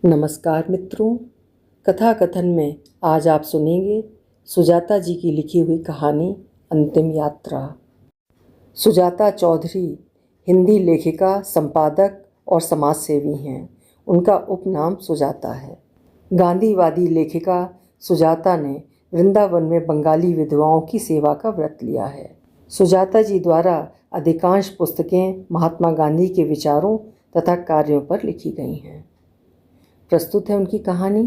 नमस्कार मित्रों, कथा कथन में आज आप सुनेंगे सुजाता जी की लिखी हुई कहानी अंतिम यात्रा। सुजाता चौधरी हिंदी लेखिका, संपादक और समाजसेवी हैं। उनका उपनाम सुजाता है। गांधीवादी लेखिका सुजाता ने वृंदावन में बंगाली विधवाओं की सेवा का व्रत लिया है। सुजाता जी द्वारा अधिकांश पुस्तकें महात्मा गांधी के विचारों तथा कार्यों पर लिखी गई हैं। प्रस्तुत है उनकी कहानी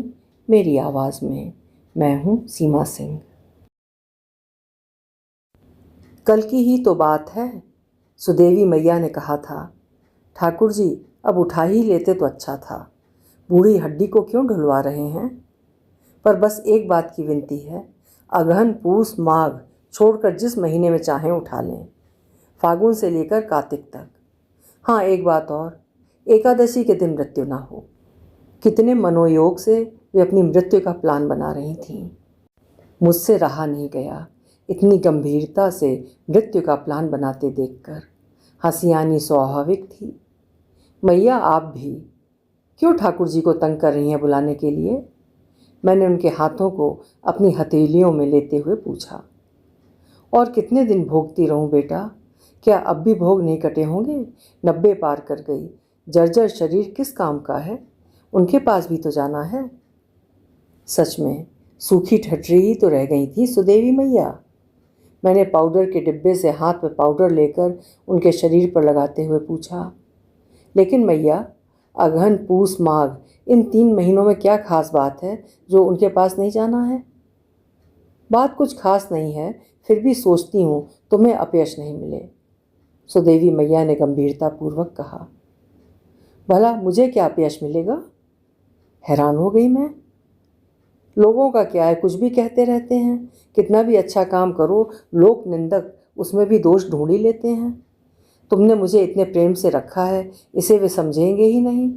मेरी आवाज़ में। मैं हूँ सीमा सिंह। कल की ही तो बात है, सुदेवी मैया ने कहा था, ठाकुर जी अब उठा ही लेते तो अच्छा था, बूढ़ी हड्डी को क्यों ढुलवा रहे हैं। पर बस एक बात की विनती है, अगहन पूस माघ छोड़कर जिस महीने में चाहें उठा लें, फागुन से लेकर कार्तिक तक। हाँ, एक बात और, एकादशी के दिन मृत्यु ना हो। कितने मनोयोग से वे अपनी मृत्यु का प्लान बना रही थीं। मुझसे रहा नहीं गया इतनी गंभीरता से मृत्यु का प्लान बनाते देखकर। हंसी आनी स्वाभाविक थी। मैया आप भी क्यों ठाकुर जी को तंग कर रही हैं बुलाने के लिए? मैंने उनके हाथों को अपनी हथेलियों में लेते हुए पूछा। और कितने दिन भोगती रहूं बेटा? क्या अब भी भोग नहीं कटे होंगे? 90 पार कर गई, जर्जर शरीर किस काम का है? उनके पास भी तो जाना है। सच में सूखी ठठरी ही तो रह गई थी सुदेवी मैया। मैंने पाउडर के डिब्बे से हाथ में पाउडर लेकर उनके शरीर पर लगाते हुए पूछा, लेकिन मैया, अगहन पूस माघ इन 3 महीनों में क्या खास बात है जो उनके पास नहीं जाना है? बात कुछ खास नहीं है, फिर भी सोचती हूँ तुम्हें अपयश नहीं मिले, सुदेवी मैया ने गंभीरतापूर्वक कहा। भला मुझे क्या अपयश मिलेगा? हैरान हो गई मैं। लोगों का क्या है, कुछ भी कहते रहते हैं। कितना भी अच्छा काम करो, लोक निंदक उसमें भी दोष ढूंढ ही लेते हैं। तुमने मुझे इतने प्रेम से रखा है, इसे वे समझेंगे ही नहीं।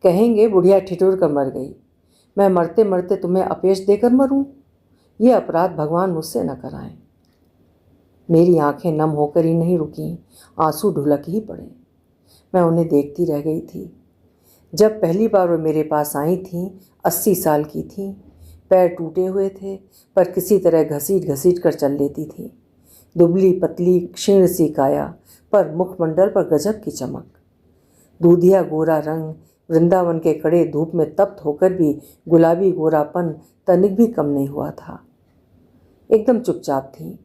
कहेंगे बुढ़िया ठिठुर कर मर गई। मैं मरते मरते तुम्हें अपयश देकर मरूं? ये अपराध भगवान मुझसे न कराएं। मेरी आंखें नम होकर ही नहीं रुकीं, आंसू ढुलक ही पड़े। मैं उन्हें देखती रह गई थी। जब पहली बार वे मेरे पास आई थीं, 80 साल की थीं। पैर टूटे हुए थे, पर किसी तरह घसीट घसीट कर चल लेती थीं। दुबली पतली क्षीण सी काया, पर मुखमंडल पर गजब की चमक। दूधिया गोरा रंग, वृंदावन के कड़े धूप में तप्त होकर भी गुलाबी गोरापन तनिक भी कम नहीं हुआ था। एकदम चुपचाप थीं,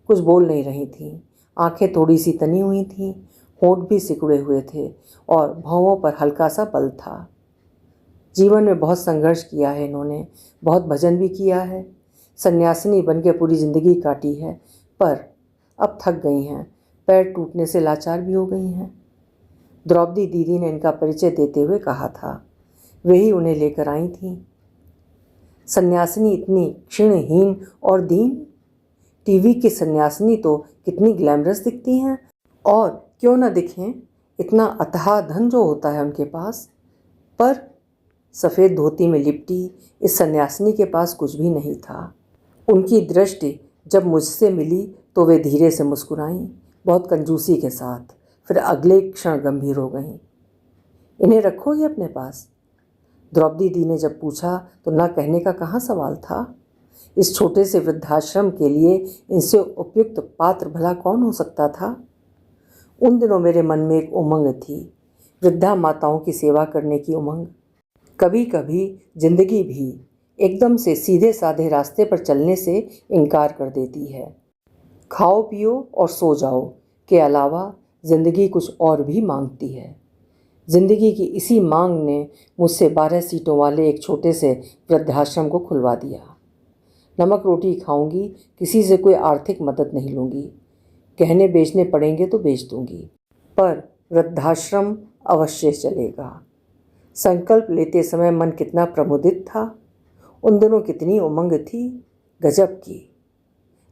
कुछ बोल नहीं रही थीं। आंखें थोड़ी सी तनी हुई थीं, होंठ भी सिकुड़े हुए थे और भौंहों पर हल्का सा बल था। जीवन में बहुत संघर्ष किया है इन्होंने, बहुत भजन भी किया है। सन्यासिनी बन के पूरी जिंदगी काटी है, पर अब थक गई हैं, पैर टूटने से लाचार भी हो गई हैं। द्रौपदी दीदी ने इनका परिचय देते हुए कहा था, वे ही उन्हें लेकर आई थीं। सन्यासिनी इतनी क्षीणहीन और दीन? टीवी की सन्यासिनी तो कितनी ग्लैमरस दिखती हैं, और क्यों न दिखें, इतना अथाह धन जो होता है उनके पास। पर सफ़ेद धोती में लिपटी इस सन्यासिनी के पास कुछ भी नहीं था। उनकी दृष्टि जब मुझसे मिली तो वे धीरे से मुस्कुराईं, बहुत कंजूसी के साथ। फिर अगले क्षण गंभीर हो गईं। इन्हें रखोगे अपने पास? द्रौपदी दी ने जब पूछा तो न कहने का कहाँ सवाल था। इस छोटे से वृद्धाश्रम के लिए इनसे उपयुक्त पात्र भला कौन हो सकता था? उन दिनों मेरे मन में एक उमंग थी, वृद्धा माताओं की सेवा करने की उमंग। कभी कभी जिंदगी भी एकदम से सीधे साधे रास्ते पर चलने से इनकार कर देती है। खाओ पियो और सो जाओ के अलावा जिंदगी कुछ और भी मांगती है। जिंदगी की इसी मांग ने मुझसे 12 सीटों वाले एक छोटे से वृद्धाश्रम को खुलवा दिया। नमक रोटी खाऊंगी, किसी से कोई आर्थिक मदद नहीं लूँगी। गहने बेचने पड़ेंगे तो बेच दूंगी, पर वृद्धाश्रम अवश्य चलेगा। संकल्प लेते समय मन कितना प्रमुदित था। उन दिनों कितनी उमंग थी, गजब की।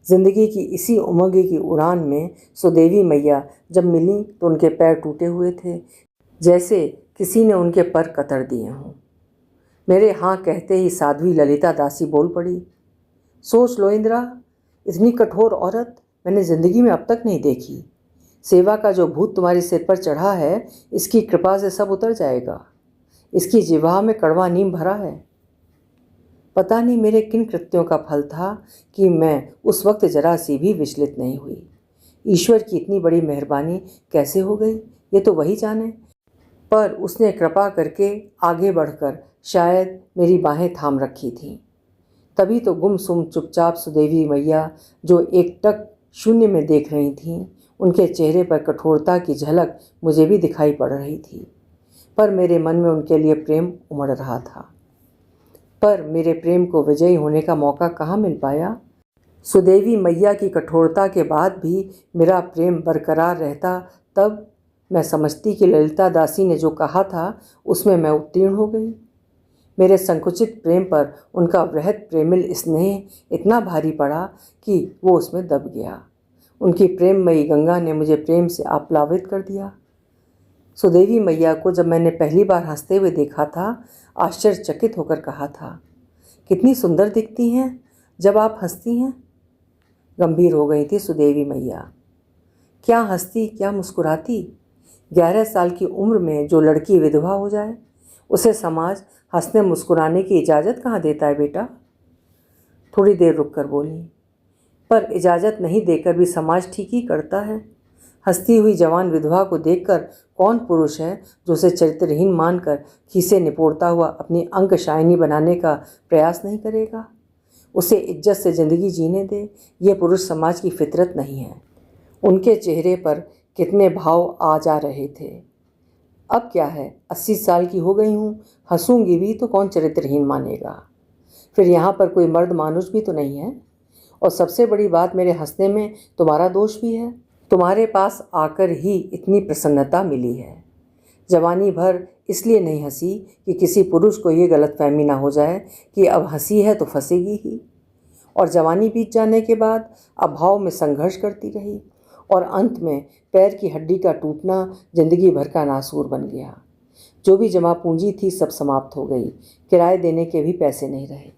जिंदगी की इसी उमंग की उड़ान में सुदेवी मैया जब मिली तो उनके पैर टूटे हुए थे, जैसे किसी ने उनके पर कतर दिए हों। मेरे हाँ कहते ही साध्वी ललिता दासी बोल पड़ी, सोच लो इंदिरा, इतनी कठोर औरत मैंने जिंदगी में अब तक नहीं देखी। सेवा का जो भूत तुम्हारे सिर पर चढ़ा है, इसकी कृपा से सब उतर जाएगा। इसकी जिह्वा में कड़वा नीम भरा है। पता नहीं मेरे किन कृत्यों का फल था कि मैं उस वक्त जरा सी भी विचलित नहीं हुई। ईश्वर की इतनी बड़ी मेहरबानी कैसे हो गई ये तो वही जाने, पर उसने कृपा करके आगे बढ़कर शायद मेरी बाहें थाम रखी थीं। तभी तो गुमसुम चुपचाप सुदेवी मैया जो एकटक शून्य में देख रही थीं, उनके चेहरे पर कठोरता की झलक मुझे भी दिखाई पड़ रही थी। पर मेरे मन में उनके लिए प्रेम उमड़ रहा था। पर मेरे प्रेम को विजयी होने का मौका कहाँ मिल पाया। सुदेवी मैया की कठोरता के बाद भी मेरा प्रेम बरकरार रहता, तब मैं समझती कि ललिता दासी ने जो कहा था उसमें मैं उत्तीर्ण हो गई। मेरे संकुचित प्रेम पर उनका वृहद प्रेमिल स्नेह इतना भारी पड़ा कि वो उसमें दब गया। उनकी प्रेममयी गंगा ने मुझे प्रेम से आप्लावित कर दिया। सुदेवी मैया को जब मैंने पहली बार हंसते हुए देखा था, आश्चर्यचकित होकर कहा था, कितनी सुंदर दिखती हैं जब आप हंसती हैं। गंभीर हो गई थी सुदेवी मैया। क्या हंसती, क्या मुस्कुराती। 11 साल की उम्र में जो लड़की विधवा हो जाए उसे समाज हंसने मुस्कुराने की इजाज़त कहाँ देता है बेटा। थोड़ी देर रुक कर बोली, पर इजाज़त नहीं देकर भी समाज ठीक ही करता है। हंसती हुई जवान विधवा को देखकर कौन पुरुष है जो उसे चरित्रहीन मानकर खीसे निपोड़ता हुआ अपनी अंक शायनी बनाने का प्रयास नहीं करेगा। उसे इज्जत से ज़िंदगी जीने दे, ये पुरुष समाज की फितरत नहीं है। उनके चेहरे पर कितने भाव आ जा रहे थे। अब क्या है, 80 साल की हो गई हूँ, हंसूंगी भी तो कौन चरित्रहीन मानेगा। फिर यहाँ पर कोई मर्द मानुष भी तो नहीं है। और सबसे बड़ी बात, मेरे हंसने में तुम्हारा दोष भी है। तुम्हारे पास आकर ही इतनी प्रसन्नता मिली है। जवानी भर इसलिए नहीं हंसी कि किसी पुरुष को ये गलतफहमी ना हो जाए कि अब हंसी है तो फंसेगी ही। और जवानी बीत जाने के बाद अभाव में संघर्ष करती रही और अंत में पैर की हड्डी का टूटना जिंदगी भर का नासूर बन गया। जो भी जमा पूंजी थी सब समाप्त हो गई। किराए देने के भी पैसे नहीं रहे।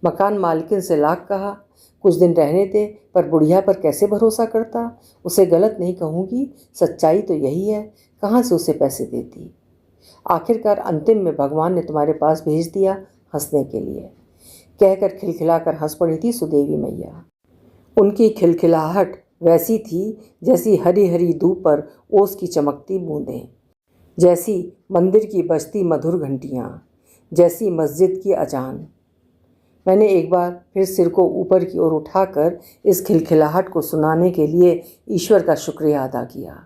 मकान मालकिन से लाख कहा कुछ दिन रहने दे, पर बुढ़िया पर कैसे भरोसा करता। उसे गलत नहीं कहूँगी, सच्चाई तो यही है, कहाँ से उसे पैसे देती। आखिरकार अंतिम में भगवान ने तुम्हारे पास भेज दिया हंसने के लिए, कहकर खिलखिलाकर हंस पड़ी थी सुदेवी मैया। उनकी खिलखिलाहट वैसी थी जैसी हरी हरी धूप पर ओस की चमकती बूंदें, जैसी मंदिर की बजती मधुर घंटियाँ, जैसी मस्जिद की अजान। मैंने एक बार फिर सिर को ऊपर की ओर उठाकर इस खिलखिलाहट को सुनाने के लिए ईश्वर का शुक्रिया अदा किया।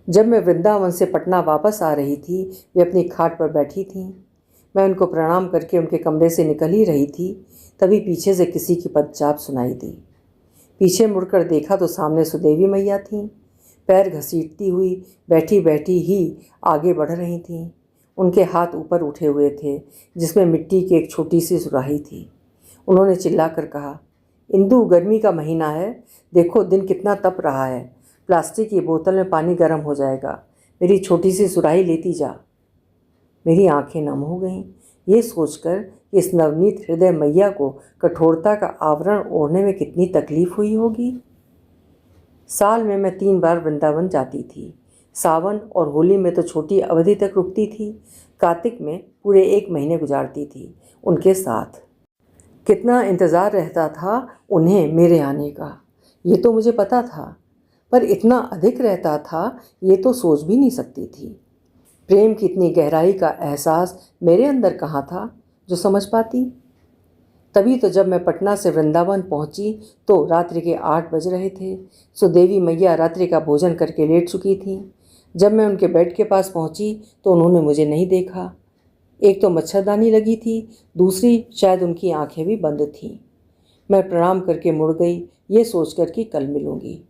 जब मैं वृंदावन से पटना वापस आ रही थी, वे अपनी खाट पर बैठी थीं। मैं उनको प्रणाम करके उनके कमरे से निकल ही रही थी, तभी पीछे से किसी की पदचाप सुनाई दी। पीछे मुड़कर देखा तो सामने सुदेवी मैया थीं। पैर घसीटती हुई बैठी बैठी ही आगे बढ़ रही थीं। उनके हाथ ऊपर उठे हुए थे जिसमें मिट्टी की एक छोटी सी सुराही थी। उन्होंने चिल्लाकर कहा, इंदु, गर्मी का महीना है, देखो दिन कितना तप रहा है। प्लास्टिक की बोतल में पानी गर्म हो जाएगा, मेरी छोटी सी सुराही लेती जा। मेरी आंखें नम हो गईं, ये सोचकर कि इस नवनीत हृदय मैया को कठोरता का आवरण ओढ़ने में कितनी तकलीफ हुई होगी। साल में मैं 3 बार वृंदावन जाती थी। सावन और होली में तो छोटी अवधि तक रुकती थी। कार्तिक में पूरे 1 महीने गुजारती थी उनके साथ। कितना इंतज़ार रहता था उन्हें मेरे आने का, ये तो मुझे पता था, पर इतना अधिक रहता था ये तो सोच भी नहीं सकती थी। प्रेम की इतनी गहराई का एहसास मेरे अंदर कहाँ था जो समझ पाती। तभी तो जब मैं पटना से वृंदावन पहुंची तो रात्रि के 8 बज रहे थे। सुदेवी मैया रात्रि का भोजन करके लेट चुकी थीं। जब मैं उनके बेड के पास पहुंची तो उन्होंने मुझे नहीं देखा। एक तो मच्छरदानी लगी थी, दूसरी शायद उनकी आंखें भी बंद थीं। मैं प्रणाम करके मुड़ गई, ये सोचकर कि कल मिलूंगी।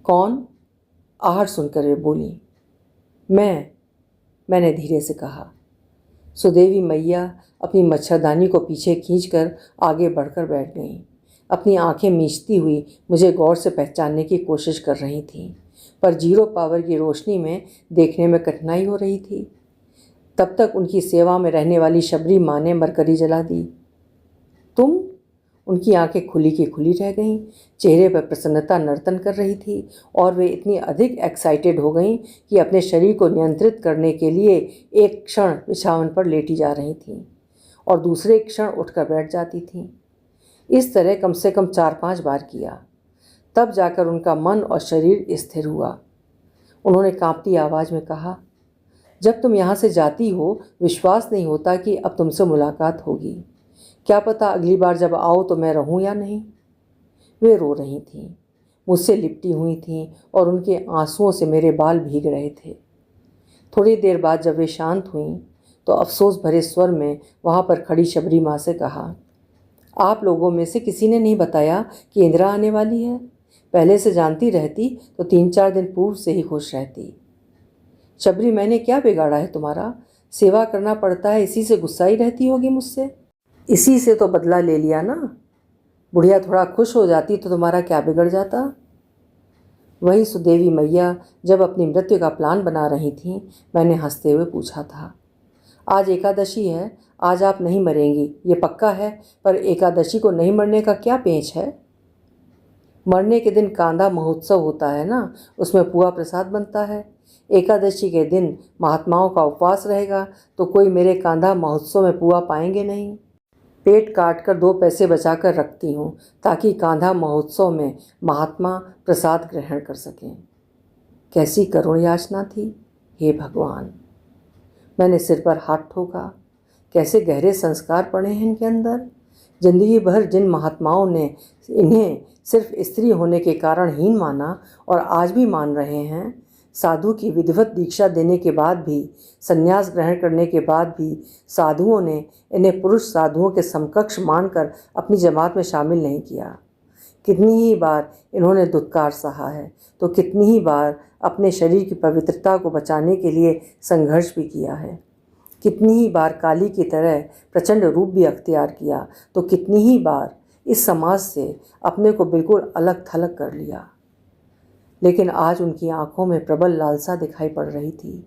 कौन? आहट सुनकर वे बोली। मैंने धीरे से कहा। सुदेवी मैया अपनी मच्छरदानी को पीछे खींचकर आगे बढ़कर बैठ गईं। अपनी आंखें मीचती हुई मुझे गौर से पहचानने की कोशिश कर रही थीं, पर 0 पावर की रोशनी में देखने में कठिनाई हो रही थी। तब तक उनकी सेवा में रहने वाली शबरी माँ ने मरकरी जला दी। तुम? उनकी आंखें खुली की खुली रह गईं, चेहरे पर प्रसन्नता नर्तन कर रही थी और वे इतनी अधिक एक्साइटेड हो गईं कि अपने शरीर को नियंत्रित करने के लिए एक क्षण बिछावन पर लेटी जा रही थीं और दूसरे क्षण उठकर बैठ जाती थीं। इस तरह कम से कम 4-5 बार किया। तब जाकर उनका मन और शरीर स्थिर हुआ। उन्होंने कांपती आवाज़ में कहा, जब तुम यहाँ से जाती हो विश्वास नहीं होता कि अब तुमसे मुलाकात होगी। क्या पता अगली बार जब आओ तो मैं रहूं या नहीं। वे रो रही थीं, मुझसे लिपटी हुई थीं और उनके आंसुओं से मेरे बाल भीग रहे थे। थोड़ी देर बाद जब वे शांत हुईं तो अफसोस भरे स्वर में वहाँ पर खड़ी शबरी माँ से कहा, आप लोगों में से किसी ने नहीं बताया कि इंदिरा आने वाली है। पहले से जानती रहती तो 3-4 दिन पूर्व से ही खुश रहती। शबरी, मैंने क्या बिगाड़ा है तुम्हारा? सेवा करना पड़ता है, इसी से गुस्सा ही रहती होगी मुझसे। इसी से तो बदला ले लिया ना। बुढ़िया थोड़ा खुश हो जाती तो तुम्हारा क्या बिगड़ जाता। वही सुदेवी मैया जब अपनी मृत्यु का प्लान बना रही थीं, मैंने हंसते हुए पूछा था, आज एकादशी है, आज आप नहीं मरेंगी ये पक्का है, पर एकादशी को नहीं मरने का क्या पेंच है? मरने के दिन कांधा महोत्सव होता है ना, उसमें पुआ प्रसाद बनता है। एकादशी के दिन महात्माओं का उपवास रहेगा तो कोई मेरे कांधा महोत्सव में पुआ पाएंगे नहीं। पेट काट कर 2 पैसे बचा कर रखती हूँ ताकि कांधा महोत्सव में महात्मा प्रसाद ग्रहण कर सकें। कैसी करुण याचना थी, हे भगवान। मैंने सिर पर हाथ ठोका। कैसे गहरे संस्कार पड़े हैं इनके अंदर। जिंदगी भर जिन महात्माओं ने इन्हें सिर्फ स्त्री होने के कारण हीन माना और आज भी मान रहे हैं, साधु की विधिवत दीक्षा देने के बाद भी, संन्यास ग्रहण करने के बाद भी साधुओं ने इन्हें पुरुष साधुओं के समकक्ष मानकर अपनी जमात में शामिल नहीं किया। कितनी ही बार इन्होंने दुत्कार सहा है तो कितनी ही बार अपने शरीर की पवित्रता को बचाने के लिए संघर्ष भी किया है। कितनी ही बार काली की तरह प्रचंड रूप भी अख्तियार किया तो कितनी ही बार इस समाज से अपने को बिल्कुल अलग थलग कर लिया। लेकिन आज उनकी आंखों में प्रबल लालसा दिखाई पड़ रही थी।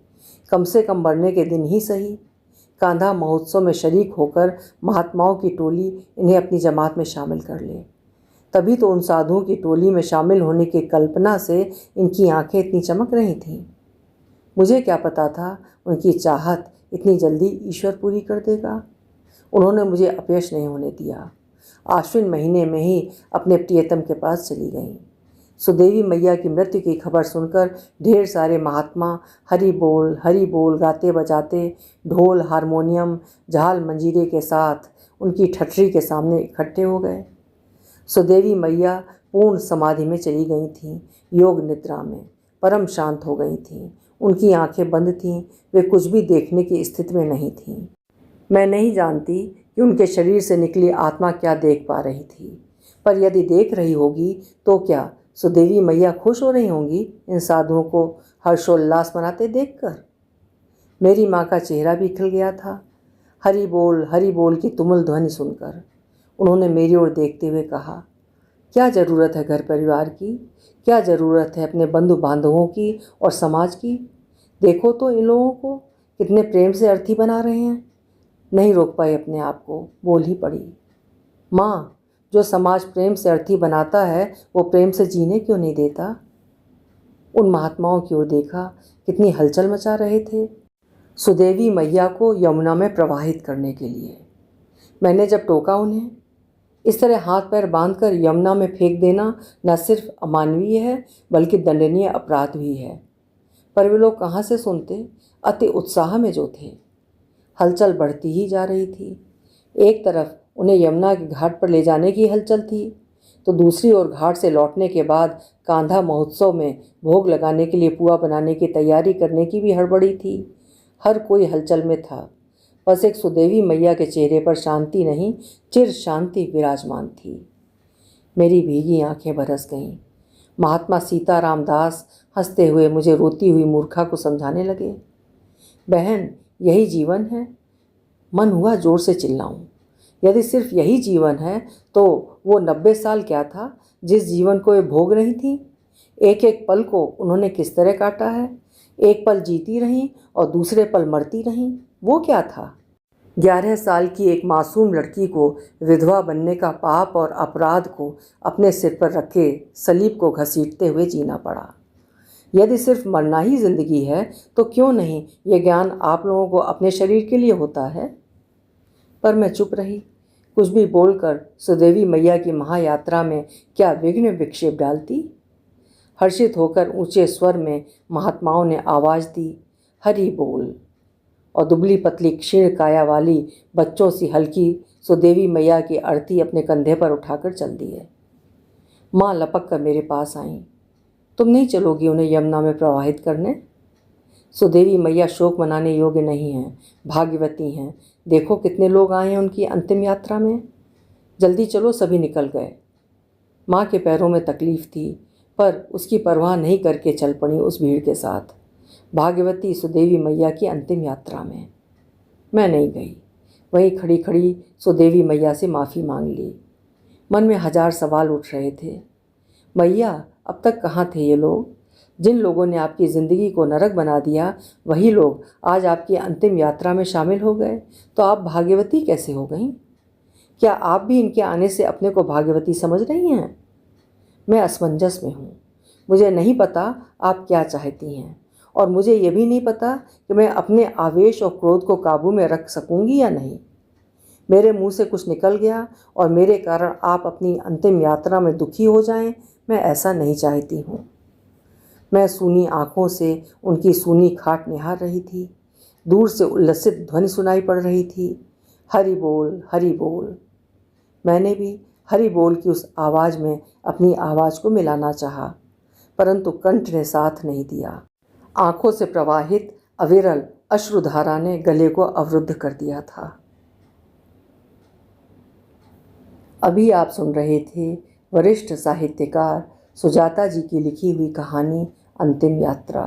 कम से कम मरने के दिन ही सही कांधा महोत्सव में शरीक होकर महात्माओं की टोली इन्हें अपनी जमात में शामिल कर ले। तभी तो उन साधुओं की टोली में शामिल होने की कल्पना से इनकी आंखें इतनी चमक रही थीं। मुझे क्या पता था उनकी चाहत इतनी जल्दी ईश्वर पूरी कर देगा। उन्होंने मुझे अपयश नहीं होने दिया। आश्विन महीने में ही अपने प्रियतम के पास चली गईं। सुदेवी मैया की मृत्यु की खबर सुनकर ढेर सारे महात्मा हरि बोल गाते बजाते ढोल हारमोनियम झाल मंजीरे के साथ उनकी ठठरी के सामने इकट्ठे हो गए। सुदेवी मैया पूर्ण समाधि में चली गई थीं, योग निद्रा में परम शांत हो गई थीं। उनकी आंखें बंद थीं, वे कुछ भी देखने की स्थिति में नहीं थीं। मैं नहीं जानती कि उनके शरीर से निकली आत्मा क्या देख पा रही थी, पर यदि देख रही होगी तो क्या सुदेवी मैया खुश हो रही होंगी इन साधुओं को हर्षोल्लास मनाते देखकर। मेरी माँ का चेहरा भी खिल गया था हरि बोल की तुमुल ध्वनि सुनकर। उन्होंने मेरी ओर देखते हुए कहा, क्या ज़रूरत है घर परिवार की, क्या ज़रूरत है अपने बंधु बांधवों की और समाज की। देखो तो इन लोगों को कितने प्रेम से अर्थी बना रहे हैं। नहीं रोक पाई अपने आप को, बोल ही पड़ी, माँ जो समाज प्रेम से अर्थी बनाता है वो प्रेम से जीने क्यों नहीं देता। उन महात्माओं की ओर देखा, कितनी हलचल मचा रहे थे सुदेवी मैया को यमुना में प्रवाहित करने के लिए। मैंने जब टोका उन्हें, इस तरह हाथ पैर बांधकर यमुना में फेंक देना न सिर्फ अमानवीय है बल्कि दंडनीय अपराध भी है, पर वे लोग कहाँ से सुनते। अति उत्साह में जो थे। हलचल बढ़ती ही जा रही थी। एक तरफ उन्हें यमुना के घाट पर ले जाने की हलचल थी तो दूसरी ओर घाट से लौटने के बाद कांधा महोत्सव में भोग लगाने के लिए पुआ बनाने की तैयारी करने की भी हड़बड़ी थी। हर कोई हलचल में था। बस एक सुदेवी मैया के चेहरे पर शांति नहीं, चिर शांति विराजमान थी। मेरी भीगी आंखें बरस गईं। महात्मा सीताराम दास हंसते हुए मुझे रोती हुई मूर्खा को समझाने लगे, बहन यही जीवन है। मन हुआ जोर से चिल्लाऊं। यदि सिर्फ यही जीवन है तो वो 90 साल क्या था जिस जीवन को वे भोग रही थी। एक एक पल को उन्होंने किस तरह काटा है। एक पल जीती रहीं और दूसरे पल मरती रहीं, वो क्या था। 11 साल की एक मासूम लड़की को विधवा बनने का पाप और अपराध को अपने सिर पर रखे सलीब को घसीटते हुए जीना पड़ा। यदि सिर्फ मरना ही जिंदगी है तो क्यों नहीं ये ज्ञान आप लोगों को अपने शरीर के लिए होता है। पर मैं चुप रही। कुछ भी बोलकर सुदेवी मैया की महायात्रा में क्या विघ्न विक्षेप डालती। हर्षित होकर ऊंचे स्वर में महात्माओं ने आवाज़ दी, हरि बोल। और दुबली पतली क्षीण काया वाली बच्चों सी हल्की सुदेवी मैया की अर्थी अपने कंधे पर उठाकर चल दी है। माँ लपक कर मेरे पास आईं। तुम नहीं चलोगी उन्हें यमुना में प्रवाहित करने? सुदेवी मैया शोक मनाने योग्य नहीं हैं, भाग्यवती हैं। देखो कितने लोग आए हैं उनकी अंतिम यात्रा में। जल्दी चलो, सभी निकल गए। माँ के पैरों में तकलीफ थी, पर उसकी परवाह नहीं करके चल पड़ी उस भीड़ के साथ भाग्यवती सुदेवी मैया की अंतिम यात्रा में। मैं नहीं गई। वहीं खड़ी खड़ी सुदेवी मैया से माफ़ी मांग ली। मन में 1000 सवाल उठ रहे थे। मैया, अब तक कहाँ थे ये लोग? जिन लोगों ने आपकी ज़िंदगी को नरक बना दिया, वही लोग आज आपकी अंतिम यात्रा में शामिल हो गए, तो आप भाग्यवती कैसे हो गईं? क्या आप भी इनके आने से अपने को भाग्यवती समझ रही हैं? मैं असमंजस में हूँ। मुझे नहीं पता आप क्या चाहती हैं, और मुझे ये भी नहीं पता कि मैं अपने आवेश और क्रोध को काबू में रख सकूंगी या नहीं। मेरे मुंह से कुछ निकल गया और मेरे कारण आप अपनी अंतिम यात्रा में दुखी हो जाएं, मैं ऐसा नहीं चाहती हूँ। मैं सूनी आँखों से उनकी सूनी खाट निहार रही थी। दूर से उल्लसित ध्वनि सुनाई पड़ रही थी, हरि बोल, हरि बोल। मैंने भी हरि बोल की उस आवाज़ में अपनी आवाज़ को मिलाना चाहा, परंतु कंठ ने साथ नहीं दिया। आँखों से प्रवाहित अविरल अश्रुधारा ने गले को अवरुद्ध कर दिया था। अभी आप सुन रहे थे वरिष्ठ साहित्यकार सुजाता जी की लिखी हुई कहानी अंतिम यात्रा।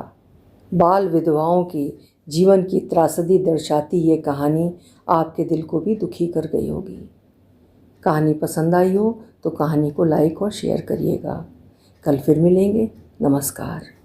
बाल विधवाओं के जीवन की त्रासदी दर्शाती ये कहानी आपके दिल को भी दुखी कर गई होगी। कहानी पसंद आई हो तो कहानी को लाइक और शेयर करिएगा। कल फिर मिलेंगे। नमस्कार।